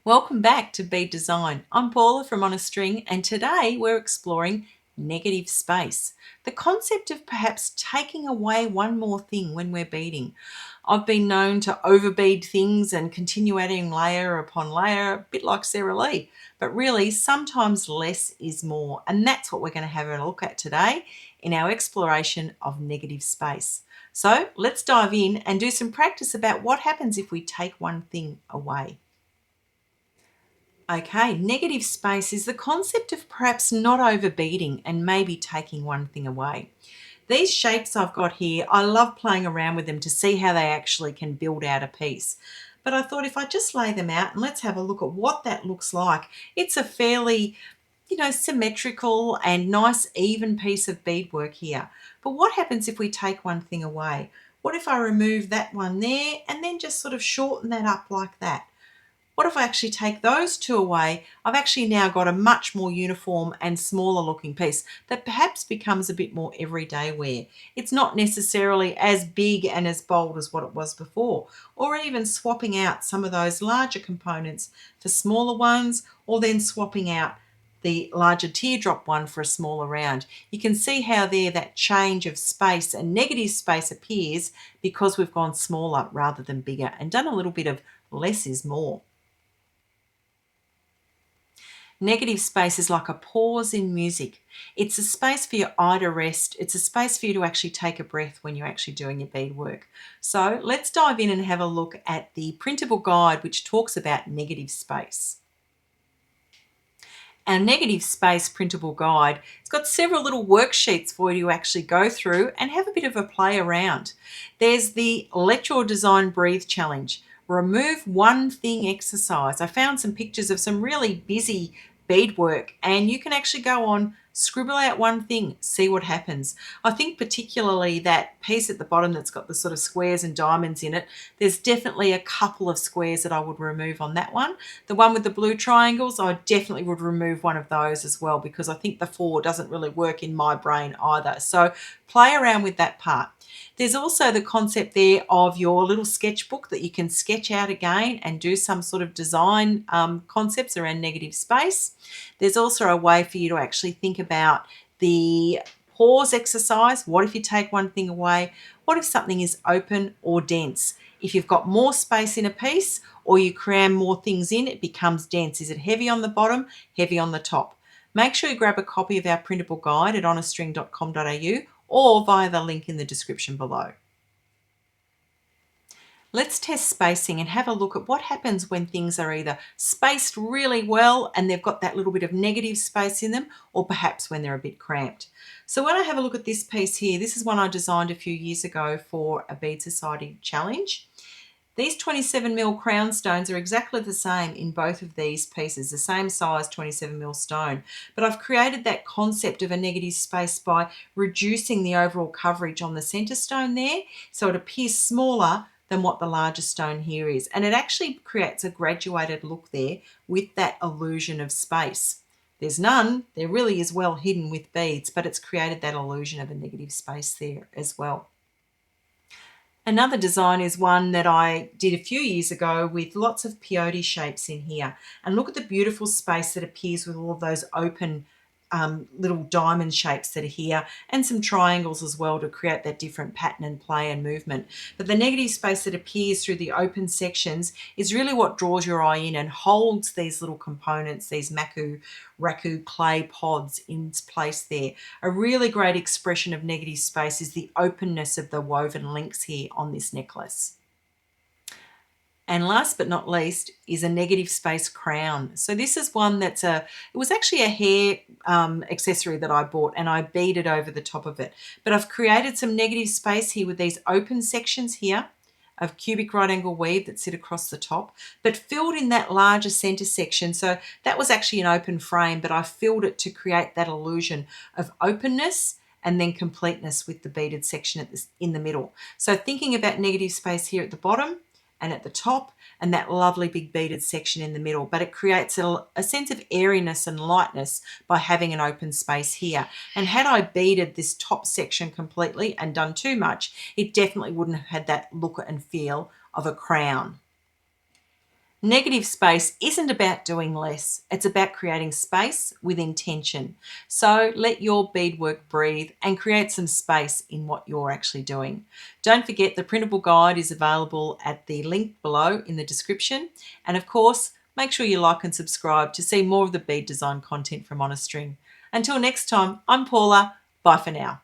Welcome back to Beadesign. I'm Paula from On a String, and today we're exploring negative space. The concept of perhaps taking away one more thing when we're beading. I've been known to overbead things and continue adding layer upon layer, a bit like Sarah Lee. But really, sometimes less is more, and that's what we're going to have a look at today in our exploration of negative space. So let's dive in and do some practice about what happens if we take one thing away. Okay, negative space is the concept of perhaps not overbeading and maybe taking one thing away. These shapes I've got here, I love playing around with them to see how they actually can build out a piece. But I thought if I just lay them out and let's have a look at what that looks like. It's a fairly, symmetrical and nice even piece of beadwork here. But what happens if we take one thing away? What if I remove that one there and then just sort of shorten that up like that? What if I actually take those two away? I've actually now got a much more uniform and smaller looking piece that perhaps becomes a bit more everyday wear. It's not necessarily as big and as bold as what it was before, or even swapping out some of those larger components for smaller ones, or then swapping out the larger teardrop one for a smaller round. You can see how there that change of space and negative space appears because we've gone smaller rather than bigger and done a little bit of less is more. Negative space is like a pause in music. It's a space for your eye to rest. It's a space for you to actually take a breath when you're actually doing your beadwork. So let's dive in and have a look at the printable guide which talks about negative space. Our negative space printable guide, it's got several little worksheets for you to actually go through and have a bit of a play around. There's the Let Your Design Breathe challenge. Remove one thing exercise. I found some pictures of some really busy beadwork and you can actually go on, scribble out one thing, see what happens. I think particularly that piece at the bottom that's got the sort of squares and diamonds in it, there's definitely a couple of squares that I would remove on that one. The one with the blue triangles, I definitely would remove one of those as well because I think the 4 doesn't really work in my brain either. So play around with that part. There's also the concept there of your little sketchbook that you can sketch out again and do some sort of design concepts around negative space. There's also a way for you to actually think about the pause exercise. What if you take one thing away? What if something is open or dense? If you've got more space in a piece or you cram more things in, it becomes dense. Is it heavy on the bottom, heavy on the top? Make sure you grab a copy of our printable guide at onastring.com.au or via the link in the description below. Let's test spacing and have a look at what happens when things are either spaced really well and they've got that little bit of negative space in them, or perhaps when they're a bit cramped. So when I have a look at this piece here, this is one I designed a few years ago for a Bead Society challenge. These 27mm crown stones are exactly the same in both of these pieces, the same size 27mm stone. But I've created that concept of a negative space by reducing the overall coverage on the centre stone there, so it appears smaller than what the larger stone here is. And it actually creates a graduated look there with that illusion of space. There's none, there really is well hidden with beads, but it's created that illusion of a negative space there as well. Another design is one that I did a few years ago with lots of peyote shapes in here. And look at the beautiful space that appears with all of those open little diamond shapes that are here, and some triangles as well to create that different pattern and play and movement. But the negative space that appears through the open sections is really what draws your eye in and holds these little components, these raku clay pods in place there. A really great expression of negative space is the openness of the woven links here on this necklace. And last but not least is a negative space crown. So this is one it was actually a hair accessory that I bought and I beaded over the top of it. But I've created some negative space here with these open sections here of cubic right angle weave that sit across the top, but filled in that larger center section. So that was actually an open frame, but I filled it to create that illusion of openness and then completeness with the beaded section in the middle. So thinking about negative space here at the bottom and at the top, and that lovely big beaded section in the middle, but it creates a sense of airiness and lightness by having an open space here. And had I beaded this top section completely and done too much, it definitely wouldn't have had that look and feel of a crown. Negative space isn't about doing less. It's about creating space with intention. So let your beadwork breathe and create some space in what you're actually doing. Don't forget the printable guide is available at the link below in the description. And of course, make sure you like and subscribe to see more of the bead design content from Honest String. Until next time, I'm Paula. Bye for now.